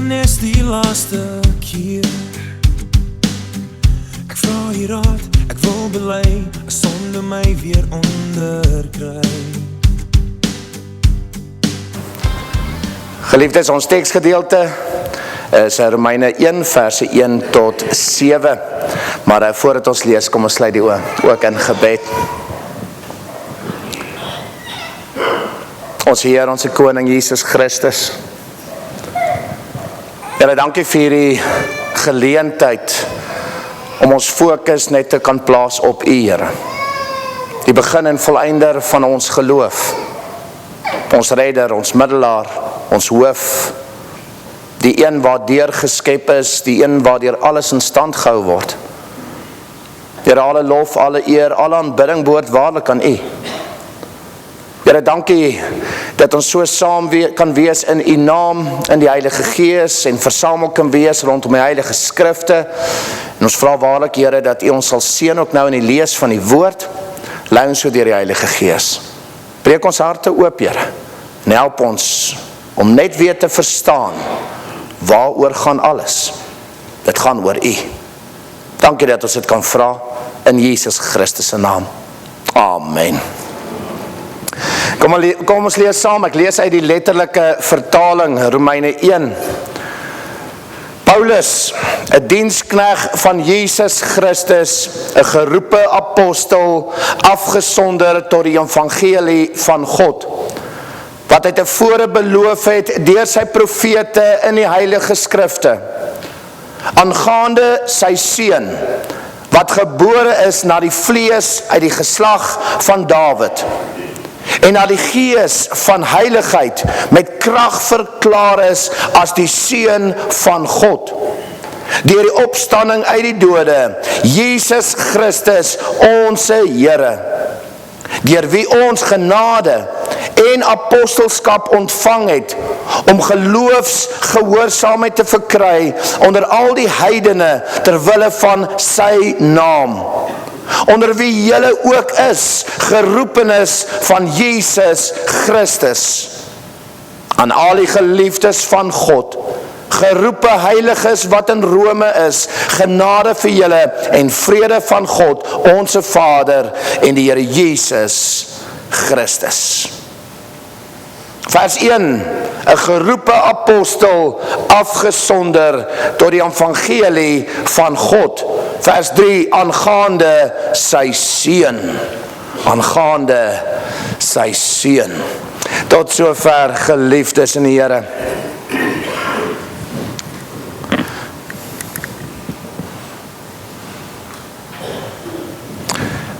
is die laaste keer. Ek vra hier raad, ek wil belei, as sonde my weer onderkry. Geliefdes, ons teksgedeelte is Romeine 1 verse 1 tot 7. Maar voordat ons lees, kom ons sluit die oë ook in gebed. Ons Heer, ons Koning Jesus Christus. Here, dankie vir die geleentheid om ons fokus net te kan plaas op U, Here. Die begin en volleinder van ons geloof. Ons redder, ons middelaar, ons hoof, die een waardeur geskep is, die een waardeur alles in stand gehou word. Here, alle lof, alle eer, alle aanbidding behoort waarlik aan U. Here, dankie dat ons so saam kan wees in U naam, in die Heilige Gees, en versamel kan wees rondom die Heilige Skrifte. En ons vra waarlik, Here, dat U ons sal seën ook nou in die lees van die woord, lei ons so deur die Heilige Gees. Breek ons harte oop, Here, en help ons om net weer te verstaan, waaroor gaan alles? Dit gaan oor U. Dankie dat ons dit kan vra, in Jesus Christus se naam. Amen. Kom ons lees saam, ek lees uit die letterlike vertaling, Romeine 1. Paulus, 'n diensknegt van Jesus Christus, 'n geroepe apostel, afgesonder tot die evangelie van God, wat hy tevore beloof het deur sy profete in die heilige skrifte, aangaande sy seun, wat gebore is na die vlees uit die geslag van Dawid, en na die gees van heiligheid met krag verklaar is as die seun van God, deur die opstanding uit die dode, Jesus Christus, onse Here, deur wie ons genade en apostelskap ontvang het, om geloofsgehoorsaamheid te verkry onder al die heidene terwille van sy naam, onder wie julle ook is, geroepenis van Jesus Christus, aan al die geliefdes van God, geroepe heiliges wat in Rome is, genade vir julle en vrede van God, onse Vader en die Here Jesus Christus. Vers 1, 'n geroepe apostel, afgesonder tot die evangelie van God. Vers 3, aangaande sy seun. Aangaande sy seun. Tot sover, geliefdes in die Here.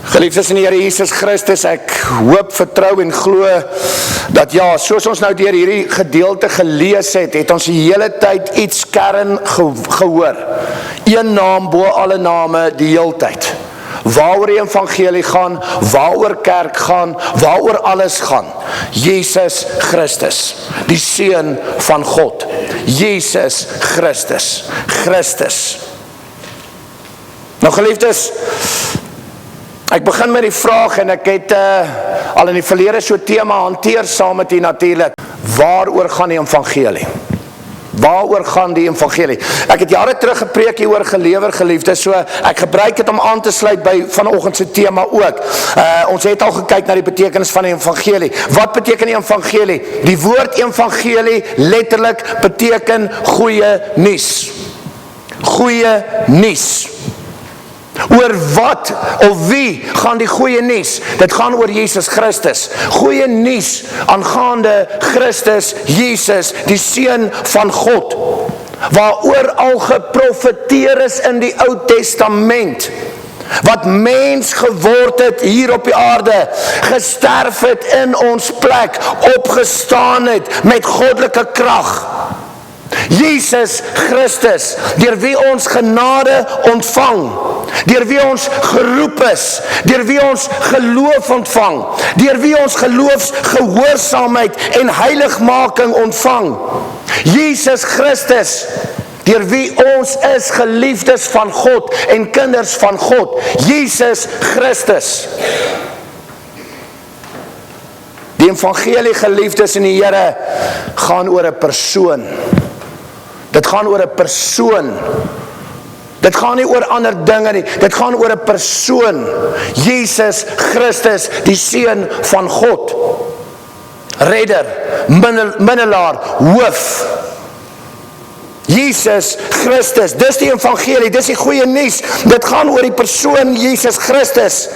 Geliefdes in die Here Jesus Christus, ek hoop, vertrou en glo dat ja, soos ons nou deur hierdie gedeelte gelees het, het ons die hele tyd iets kern gehoor. Een naam bo alle name die heeltyd. Waaroor die evangelie gaan, waaroor kerk gaan, waaroor alles gaan. Jesus Christus, die seun van God. Jesus Christus. Christus. Nou geliefdes, ek begin met die vraag en ek het al in die verlede so thema hanteer saam met u natuurlik. Waaroor gaan die evangelie? Waaroor gaan die evangelie? Ek het jare terug gepreek hieroor gelewer, geliefdes, so ek gebruik het om aan te sluit by vanoggend se tema ook. Ons het al gekyk na die betekenis van die evangelie. Wat beteken die evangelie? Die woord evangelie letterlik beteken goeie nuus. Goeie nuus. Oor wat of wie gaan die goeie nuus? Dit gaan oor Jesus Christus. Goeie nuus aangaande Christus, Jesus, die seun van God, waaroor al geprofeteer is in die Ou Testament, wat mens geword het hier op die aarde, gesterf het in ons plek, opgestaan het met goddelike krag. Jesus Christus, deur wie ons genade ontvang, deur wie ons geroep is, deur wie ons geloof ontvang, deur wie ons geloofsgehoorsaamheid en heiligmaking ontvang. Jesus Christus, deur wie ons is geliefdes van God en kinders van God. Jesus Christus. Die evangelie, geliefdes in die Here, gaan oor 'n persoon. Dit gaan oor 'n persoon. Dit gaan nie oor ander dinge nie. Dit gaan oor 'n persoon. Jesus Christus, die Seun van God. Redder, middelaar, hoof. Jesus Christus, dis die evangelie, dis die goeie nuus. Dit gaan oor die persoon Jesus Christus.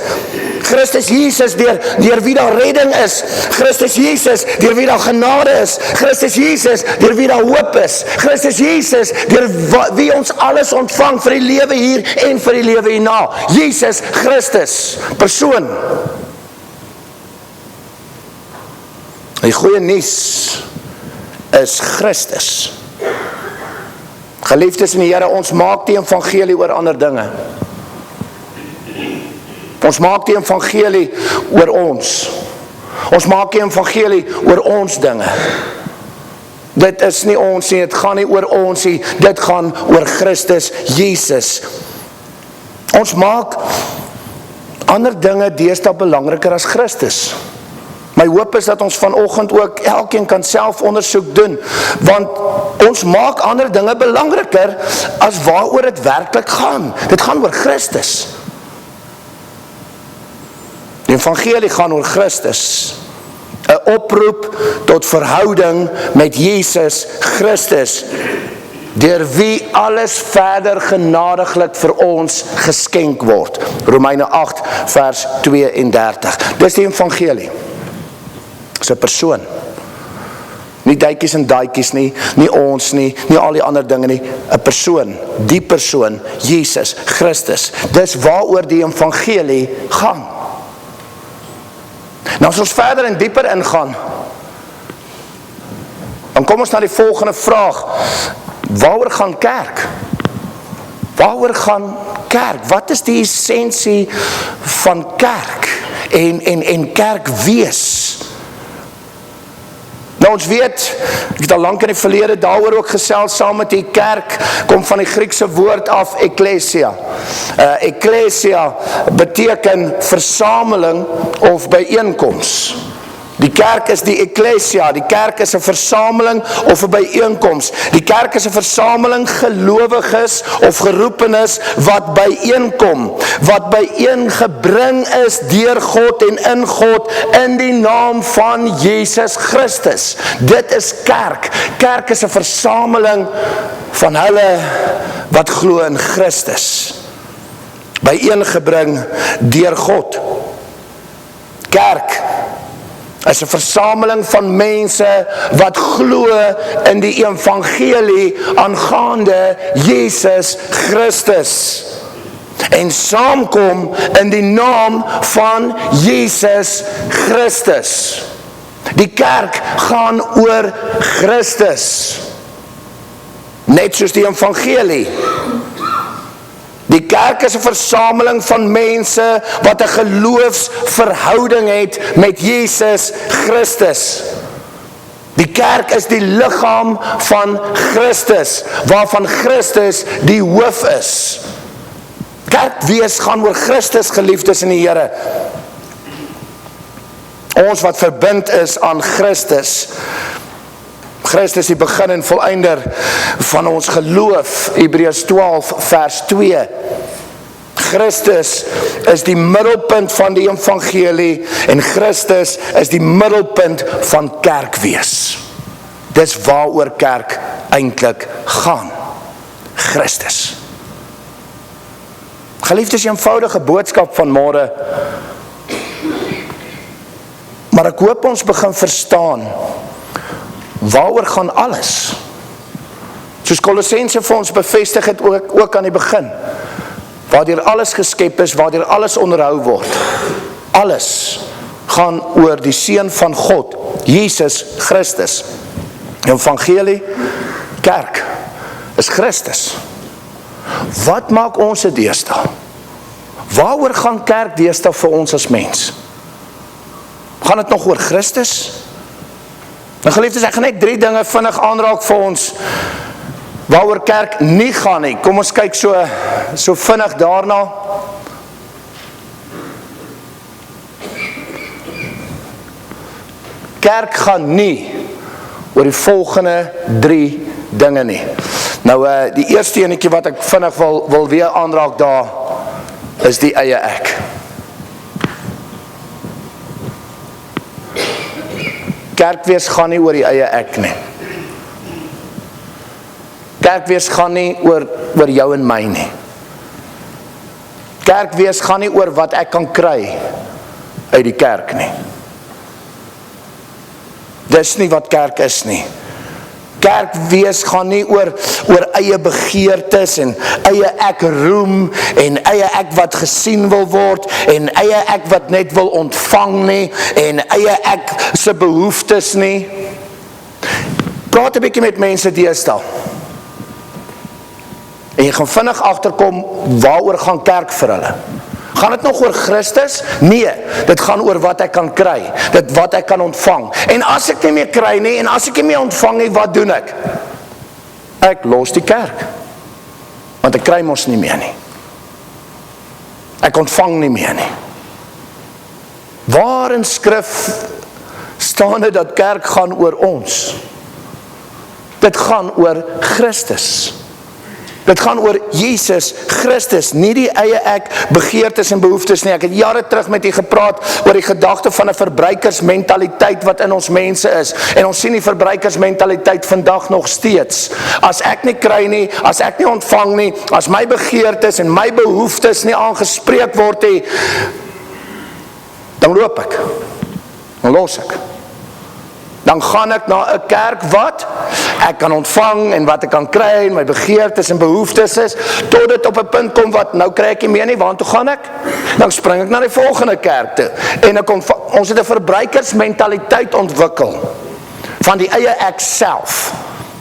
Christus Jesus, deur wie daar redding is. Christus Jesus, deur wie daar genade is. Christus Jesus, deur wie daar hoop is. Christus Jesus, deur wie ons alles ontvang vir die lewe hier en vir die lewe hierna. Jesus Christus, persoon. Die goeie nuus is Christus. Geliefdes in die Here, ons maak die evangelie oor ander dinge. Ons maak die evangelie oor ons. Ons maak die evangelie oor ons dinge. Dit is nie ons nie, dit gaan nie oor ons nie, dit gaan oor Christus Jesus. Ons maak ander dinge deesdae belangriker as Christus. My hoop is dat ons vanoggend ook elkeen kan self ondersoek doen, want ons maak ander dinge belangriker as waaroor dit werklik gaan. Dit gaan oor Christus. Die evangelie gaan oor Christus. 'n Oproep tot verhouding met Jesus Christus, deur wie alles verder genadiglik vir ons geskenk word. Romeine 8 vers 32. Dis die evangelie. Dis 'n persoon. Nie duitjies en daadjies nie, nie ons nie, nie al die ander dinge nie. 'n persoon, die persoon, Jesus Christus. Dis waaroor die evangelie gaan. Nou as ons verder en dieper ingaan, dan kom ons na die volgende vraag. Waaroor gaan kerk? Waaroor gaan kerk? Wat is die essensie van kerk en kerk wees? Nou ons weet, ek het al lank in die verlede daaroor ook gesels saam met die kerk, kom van die Griekse woord af, ekklesia. Ekklesia beteken versameling of byeenkoms. Die kerk is die ekklesia, die kerk is 'n versameling of 'n byeenkoms. Die kerk is 'n versameling gelowiges of geroepenes wat byeenkom, wat byeengebring is deur God en in God in die naam van Jesus Christus. Dit is kerk. Kerk is 'n versameling van hulle wat glo in Christus, byeengebring deur God. Kerk is 'n versameling van mense wat glo in die evangelie aangaande Jesus Christus en saamkom in die naam van Jesus Christus. Die kerk gaan oor Christus, net soos die evangelie. Die kerk is 'n versameling van mense wat 'n geloofsverhouding het met Jesus Christus. Die kerk is die liggaam van Christus, waarvan Christus die hoof is. Kerk wees gaan oor Christus, geliefdes in die Here. Ons wat verbind is aan Christus. Christus die begin en volleinder van ons geloof, Hebreërs 12 vers 2. Christus is die middelpunt van die evangelie en Christus is die middelpunt van kerk wees. Dis waaroor kerk eintlik gaan. Christus. Geliefdes, die eenvoudige boodskap van môre. Maar ek hoop ons begin verstaan waaroor gaan alles. Soos Kolossense vir ons bevestig het ook aan die begin. Waardeur alles geskep is, waardeur alles onderhou word. Alles gaan oor die Seun van God, Jesus Christus. Evangelie, kerk, is Christus. Wat maak ons se deesdae? Waaroor gaan kerk deesdae vir ons as mens? Gaan dit nog oor Christus? Nou geliefdes, ek gaan net 3 dinge vinnig aanraak vir ons waaroor kerk nie gaan nie. Kom ons kyk so vinnig daarna. Kerk gaan nie oor die volgende 3 dinge nie. Nou, die eerste enetjie wat ek vinnig wil weer aanraak daar, is die eie ek. Kerkwees gaan nie oor die eie ek nie. Kerkwees gaan nie oor jou en my nie. Kerkwees gaan nie oor wat ek kan kry uit die kerk nie. Dis nie wat kerk is nie. Kerkwees gaan nie oor eie begeertes en eie ek roem en eie ek wat gesien wil word en eie ek wat net wil ontvang nie en eie ek se behoeftes nie. Praat 'n bietjie met mense deesdae. En jy gaan vinnig agterkom waaroor gaan kerk vir hulle. Gaan dit nog oor Christus? Nee, dit gaan oor wat ek kan kry, dit wat ek kan ontvang. En as ek nie meer kry nie, en as ek nie meer ontvang nie, wat doen ek? Ek los die kerk. Want ek kry mos nie meer nie. Ek ontvang nie meer nie. Waar in skrif staan dit dat kerk gaan oor ons? Dit gaan oor Christus. Dit gaan oor Jesus Christus, nie die eie ek, begeertes en behoeftes nie. Ek het jare terug met u gepraat oor die gedagte van 'n verbruikersmentaliteit wat in ons mense is. En ons sien die verbruikersmentaliteit vandag nog steeds. As ek nie kry nie, as ek nie ontvang nie, as my begeertes en my behoeftes nie aangespreek word nie, dan loop ek. Dan los ek. Dan gaan ek na 'n kerk wat ek kan ontvang en wat ek kan kry en my begeertes en behoeftes is, tot dit op 'n punt kom wat nou kry ek nie meer nie, waartoe gaan ek? Dan spring ek na die volgende kerk toe. En ons het 'n verbruikersmentaliteit ontwikkel van die eie ek self.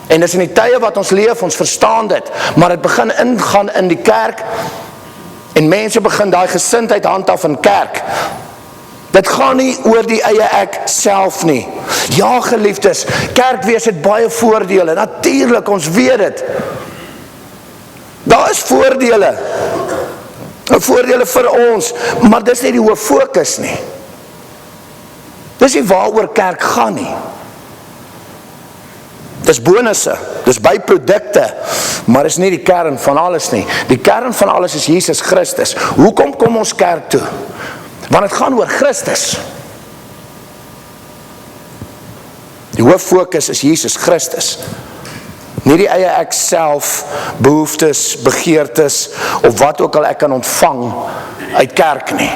En dis in die tye wat ons leef, ons verstaan dit, maar dit begin ingaan in die kerk en mense begin daai gesindheid handhaaf in kerk. Dit gaan nie oor die eie ek self nie. Ja, geliefdes, kerkwees het baie voordele. Natuurlik, ons weet dit. Daar is voordele. Voordele vir ons, maar dis nie die hoof fokus nie. Dis nie waaroor kerk gaan nie. Dis bonusse, dis byprodukte, maar is nie die kern van alles nie. Die kern van alles is Jesus Christus. Hoekom kom ons kerk toe? Want het gaan oor Christus. Die hoof fokus is Jesus Christus. Nie die eie ek self, behoeftes, begeertes, of wat ook al ek kan ontvang uit kerk nie.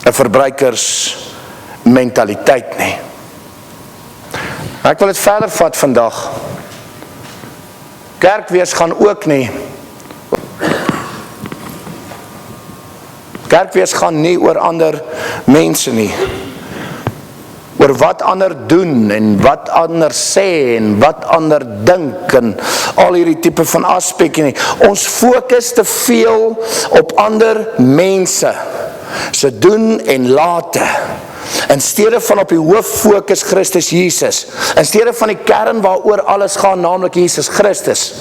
'n verbruikersmentaliteit nie. Ek wil dit verder vat vandag. Kerkwees gaan ook nie. Kerkwees gaan nie oor ander mense nie. Oor wat ander doen en wat ander sê en wat ander dink en al hierdie tipe van aspekte nie. Ons fokus te veel op ander mense se doen en late. In steede van op die hoof fokus Christus Jesus. In steede van die kern waaroor alles gaan, naamlik Jesus Christus.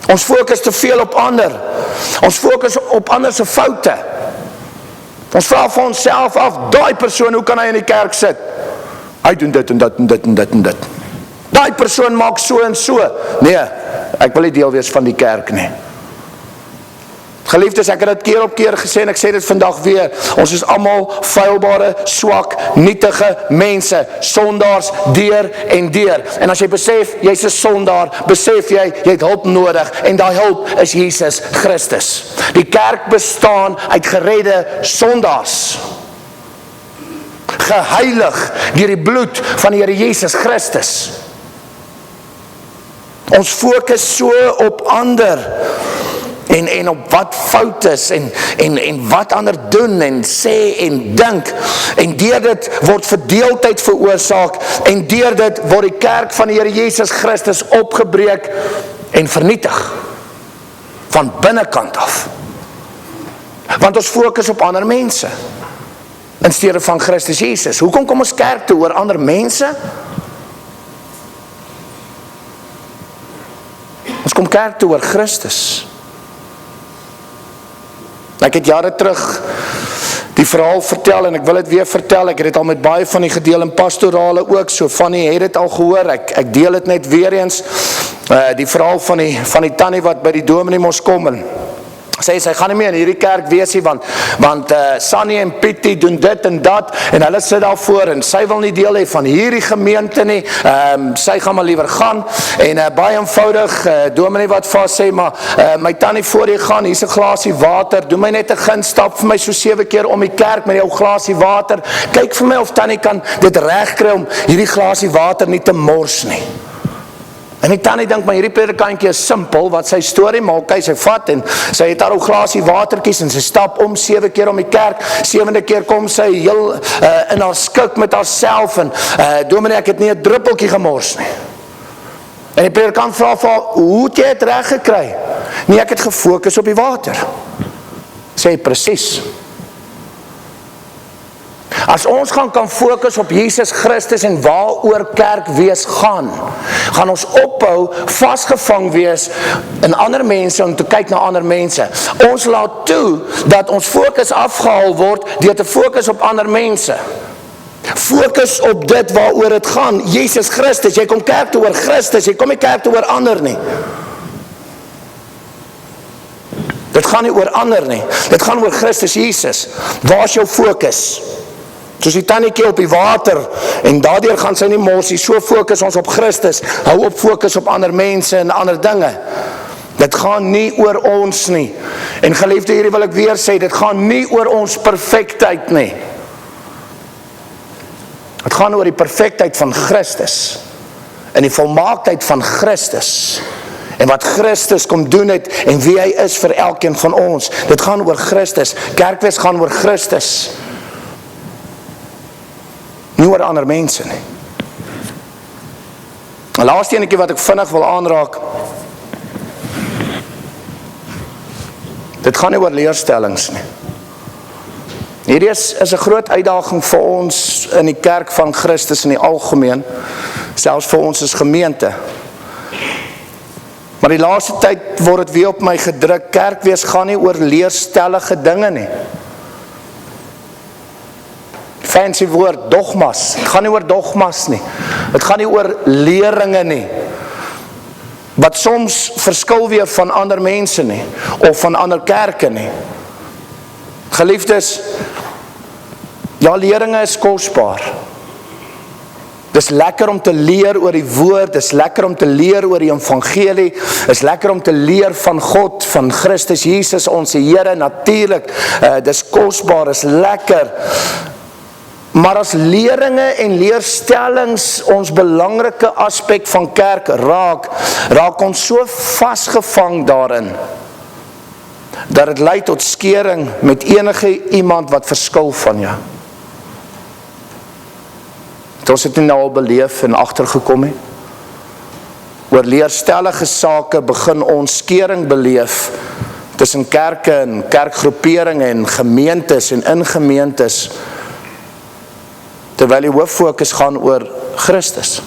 Ons fokus te veel op ander. Ons fokus op ander se foute. Ons vra vir onsself af, daai persoon, hoe kan hy in die kerk sit? Hy doen dit en dit en dit en dit en dit. Daai persoon maak so en so. Nee, ek wil nie deel wees van die kerk nie. Geliefdes, ek het dit keer op keer gesê en ek sê dit vandag weer. Ons is almal feilbare, swak, nietige mense, sondaars deur en deur. En as jy besef jy's 'n sondaar, besef jy het hulp nodig en daai hulp is Jesus Christus. Die kerk bestaan uit geredde sondaars. Geheilig deur die bloed van die Here Jesus Christus. Ons fokus so op ander. En op wat fout is en wat ander doen en sê en dink. En deur dit word verdeeldheid veroorsaak en deur dit word die kerk van die Here Jesus Christus opgebreek en vernietig. Van binnekant af. Want ons fokus op ander mense in steede van Christus Jesus. Hoekom kom ons kerk toe oor ander mense? Ons kom kerk toe oor Christus. Ek het jare terug die die verhaal vertel en ek wil dit weer vertel. Ek het dit al met baie van die gedeel in pastorale ook, so Fanny het dit al gehoor, ek deel dit net weer eens, die verhaal van die tannie wat by die dominee moes kom en sy gaan nie meer in hierdie kerk wees nie, want Sannie en Pietie doen dit en dat, en hulle sit daarvoor, en sy wil nie deel hê van hierdie gemeente nie, sy gaan maar liever gaan, en baie eenvoudig, dominee wat vir haar sê, maar my tannie voor jy gaan, hier is 'n glasie water, doen my net 'n guns, stap vir my so 7 keer om die kerk met jou glasie water, kyk vir my of tannie kan dit regkry om hierdie glasie water nie te mors nie. En die tannie dink, maar hierdie predikantjie is simpel, wat sy storie maak, sy vat en sy het haar ou glasie watertjies en sy stap om 7 keer om die kerk, 7de keer kom sy heel in haar skik met haarself en dominee, ek het nie 'n druppeltjie gemors nie. En die predikant vra vir haar, hoe het jy het reg gekry? Nee, ek het gefokus op die water. Sê, presies. As ons kan fokus op Jesus Christus en waaroor kerk wees gaan ons ophou vasgevang wees in ander mense om te kyk na ander mense. Ons laat toe dat ons fokus afgehaal word deur te fokus op ander mense. Fokus op dit waaroor dit gaan, Jesus Christus. Jy kom kerk toe oor Christus, jy kom nie kerk toe oor ander nie. Dit gaan nie oor ander nie, dit gaan oor Christus Jesus. Waar is jou fokus? Soos die tannetjie op die water, en daardeur gaan sy nie mors nie, so fokus ons op Christus, hou op fokus op ander mense en ander dinge. Dit gaan nie oor ons nie, en geliefde, hierdie wil ek weer sê, dit gaan nie oor ons perfektheid nie. Het gaan oor die perfektheid van Christus, en die volmaaktheid van Christus, en wat Christus kom doen het, en wie hy is vir elkeen van ons. Dit gaan oor Christus, kerkwees gaan oor Christus, nie oor ander mense nie. En laaste enetjie wat ek vinnig wil aanraak, dit gaan nie oor leerstellings nie. Hierdie is 'n groot uitdaging vir ons in die kerk van Christus in die algemeen, selfs vir ons as gemeente. Maar die laaste tyd word dit weer op my gedruk, kerkwees gaan nie oor leerstellige dinge nie. Fancy woord, dogmas. Het gaan nie oor dogmas nie. Het gaan nie oor leringe nie. Wat soms verskil weer van ander mense nie, of van ander kerke nie. Geliefdes, ja, leringe is kosbaar. Dis lekker om te leer oor die woord, dis lekker om te leer oor die evangelie, is lekker om te leer van God, van Christus Jesus, ons Here, natuurlik, dis kosbaar, is lekker. Maar as leringe en leerstellings ons belangrike aspek van kerk raak ons so vasgevang daarin, dat het lei tot skering met enige iemand wat verskil van jou. Het ons het nie nou al beleef en agtergekom het. Oor leerstellige sake begin ons skering beleef tussen kerke en kerkgroeperinge en gemeentes en in gemeentes, terwyl die hooffokus gaan oor Christus,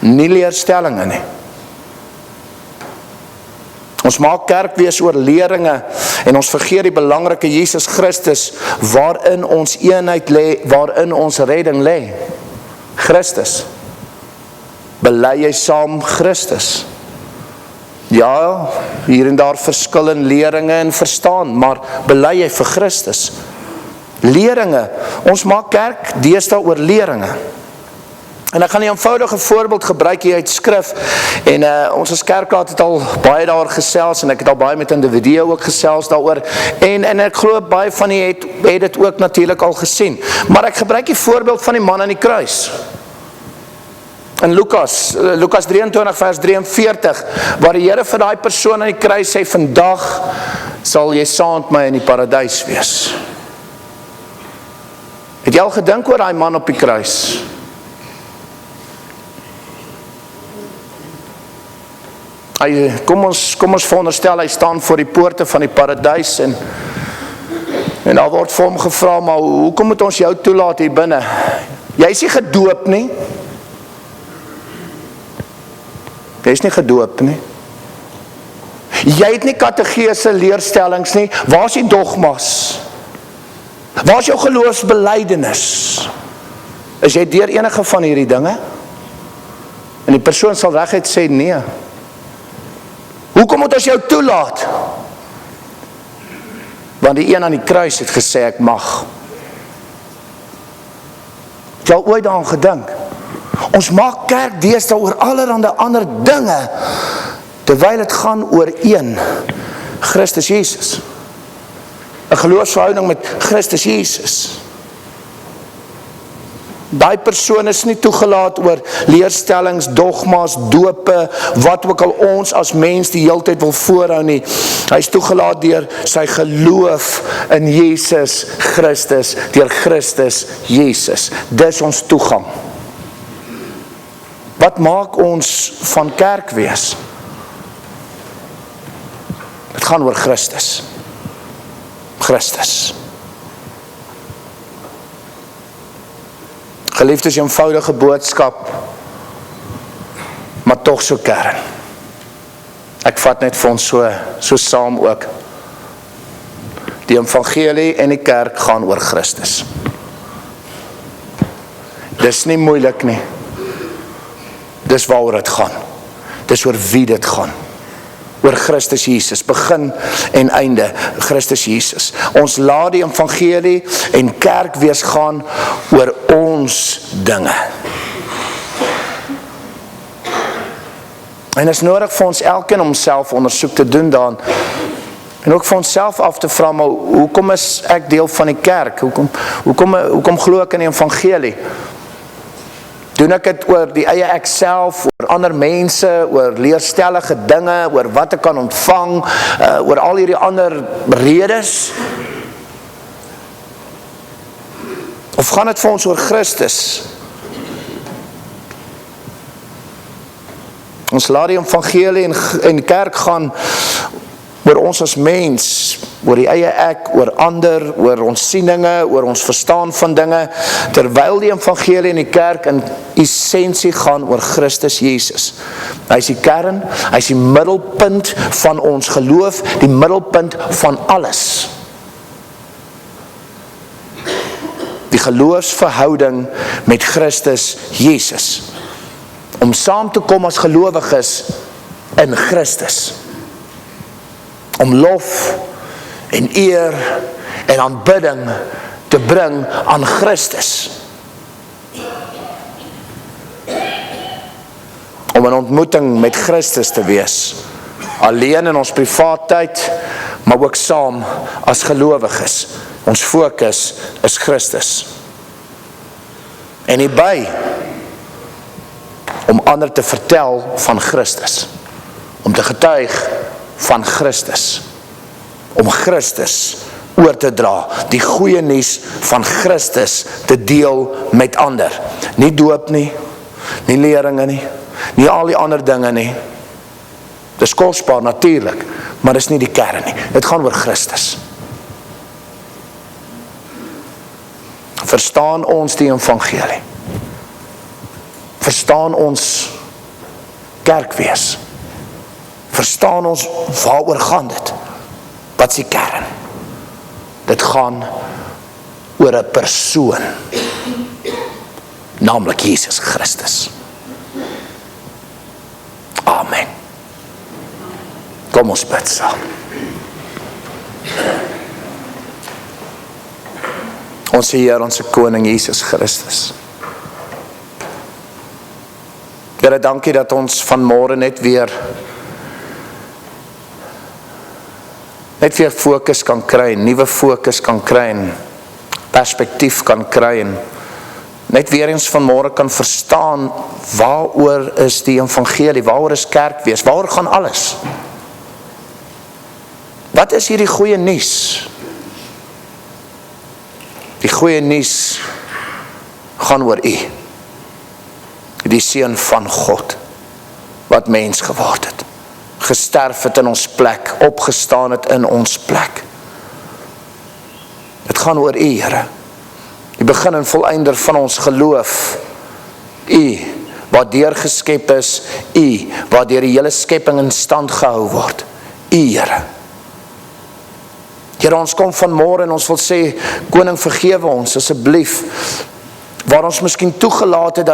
nie leerstellinge nie. Ons maak kerk wees oor leringe en ons vergeet die belangrike Jesus Christus waarin ons eenheid lê, waarin ons redding lê. Christus. Bely jy saam Christus? Ja, hier en daar verskil in leringe en verstaan, maar bely jy vir Christus? Leringe, ons maak kerk deesdae oor leringe. En ek gaan 'n eenvoudige voorbeeld gebruik hier uit skrif, en ons as kerkraad het al baie daar gesels, en ek het al baie met individue ook gesels daaroor, en ek glo baie van die het dit ook natuurlik al gesien, maar ek gebruik die voorbeeld van die man aan die kruis. In Lukas 23 vers 43, waar die Here vir daai persoon aan die kruis sê, vandag sal jy saam met my in die paradys wees. Het jy al gedink oor daai man op die kruis? Kom ons veronderstel, hy staan voor die poorte van die paradys, en daar word vir hom gevra, maar hoekom moet ons jou toelaat hier binne? Jy is nie gedoop nie. Jy is nie gedoop nie. Jy het nie kategese leerstellings nie. Waar is die dogmas? Waar is jou geloofsbelijdenis? Is jy deur enige van hierdie dinge? En die persoon sal reguit sê nee. Hoekom moet ons jou toelaat? Want die een aan die kruis het gesê ek mag. Het jy al ooit daaraan gedink? Ons maak kerk deesdae oor allerhande ander dinge, terwyl het gaan oor een, Christus Jesus. 'n geloofsverhouding met Christus Jesus. Daai persoon is nie toegelaat oor leerstellings, dogma's, dope, wat ook al ons as mens die hele tyd wil voorhou nie. Hy is toegelaat deur sy geloof in Jesus Christus, deur Christus Jesus. Dis ons toegang. Wat maak ons van kerk wees? Het gaan oor Christus. Christus. Geliefdes, eenvoudige boodskap, maar tog so kern. Ek vat net vir ons so saam ook. Die evangelie en die kerk gaan oor Christus. Dis nie moeilik nie. Dis waaroor dit gaan. Dis oor wie dit gaan. Oor Christus Jesus, begin en einde, Christus Jesus. Ons laat die evangelie en kerk wees gaan oor ons dinge. En is nodig vir ons elkeen om self ondersoek te doen dan, en ook vir ons self af te vra, maar hoekom is ek deel van die kerk? Hoekom glo ek in die evangelie? Doen ek het oor die eie ek self, oor ander mense, oor leerstellige dinge, oor wat ek kan ontvang, oor al hierdie ander redes? Of gaan dit vir ons oor Christus? Ons laat die evangelie en kerk gaan oor ons as mens, oor die eie ek, oor ander, oor ons sieninge, oor ons verstaan van dinge, terwyl die evangelie en die kerk in essensie gaan oor Christus Jesus. Hy is die kern, hy is die middelpunt van ons geloof, die middelpunt van alles. Die geloofsverhouding met Christus Jesus. Om saam te kom as gelowiges in Christus. Om lof en eer en aanbidding te bring aan Christus. Om 'n ontmoeting met Christus te wees. Alleen in ons privaat tyd, maar ook saam as gelowiges. Ons fokus is Christus. En hierby, om ander te vertel van Christus. Om te getuig van Christus. Om Christus oor te dra. Die goeie nuus van Christus te deel met ander. Nie doop nie, nie leringe nie, nie al die ander dinge nie. Dis kosbaar natuurlik, maar dis nie die kern nie. Dit gaan oor Christus. Verstaan ons die evangelie? Verstaan ons kerkwees? Verstaan ons waaroor gaan dit? Wat is die kern? Dit gaan oor 'n persoon, naamlik Jesus Christus. Amen. Kom ons bid saam. Ons Heer, ons Koning Jesus Christus. Here, dankie dat ons vanmôre net weer fokus kan kry, nuwe fokus kan kry, perspektief kan kry, en net weer eens vanmôre kan verstaan waaroor is die evangelie, waaroor is kerk wees, waaroor gaan alles? Wat is hierdie goeie nuus? Die goeie nuus gaan oor U, die Seun van God, wat mens geword het, gesterf het in ons plek, opgestaan het in ons plek. Dit gaan oor U, Here, die begin en volleinder van ons geloof, U, wat deur geskep is, U, wat deur die hele skepping in stand gehou word, U, Here. Here, ons kom vanmôre en ons wil sê, Koning, vergewe ons, asseblief, waar ons miskien toegelaat het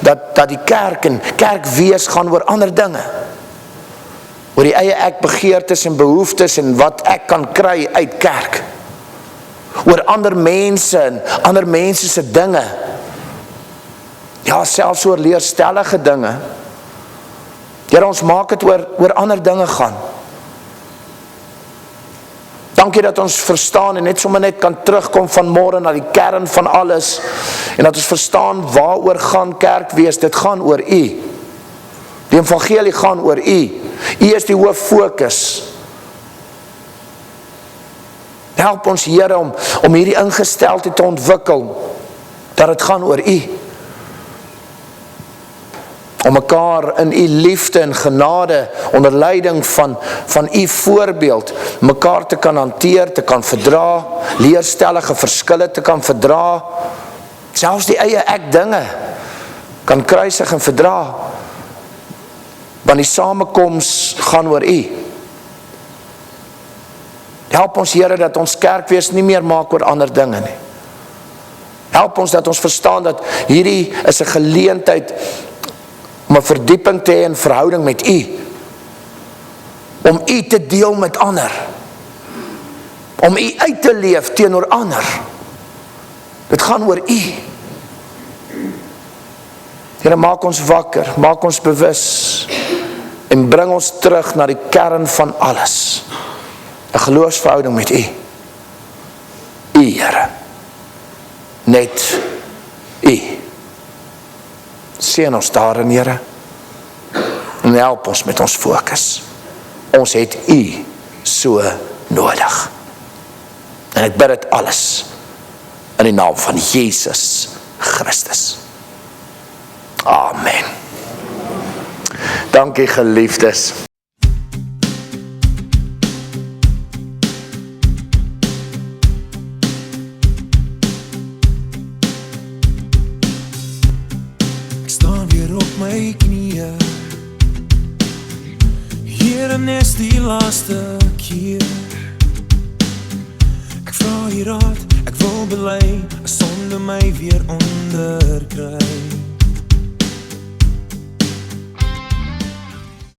dat die kerk en kerk wees gaan oor ander dinge, oor die eie ek begeertes en behoeftes en wat ek kan kry uit kerk, oor ander mense en ander mense se dinge, ja, selfs oor leerstellige dinge. Here, ons maak het oor ander dinge gaan. Dankie dat ons verstaan en sommer net kan terugkom vanmôre na die kern van alles en dat ons verstaan waaroor gaan kerk wees. Dit gaan oor U. Die evangelie gaan oor U. U is die hoof fokus. Help ons, Here, om hierdie ingesteldheid te ontwikkel, dat het gaan oor U. Om mekaar in U liefde en genade, onder leiding van U voorbeeld, mekaar te kan hanteer, te kan verdra, leerstellige verskille te kan verdra, selfs die eie ek dinge kan kruisig en verdra, want die samekoms gaan oor U. Help ons, Here, dat ons kerkwees nie meer maak oor ander dinge nie. Help ons dat ons verstaan dat hierdie is 'n geleentheid om 'n verdieping te hê in verhouding met U, om U te deel met ander, om U uit te leef teenoor ander. Dit gaan oor U. Here, maak ons wakker, maak ons bewus en bring ons terug na die kern van alles, 'n geloofsverhouding met U. U, Here, net U. Seën ons daarin, Here, en help ons met ons fokus. Ons het U so nodig. En ek bid dit alles in die naam van Jesus Christus. Amen. Dankie, geliefdes. My knieë, Here, nes die laaste keer. Ek vra U raad, ek wil bely, 'n sonde my weer onderkry.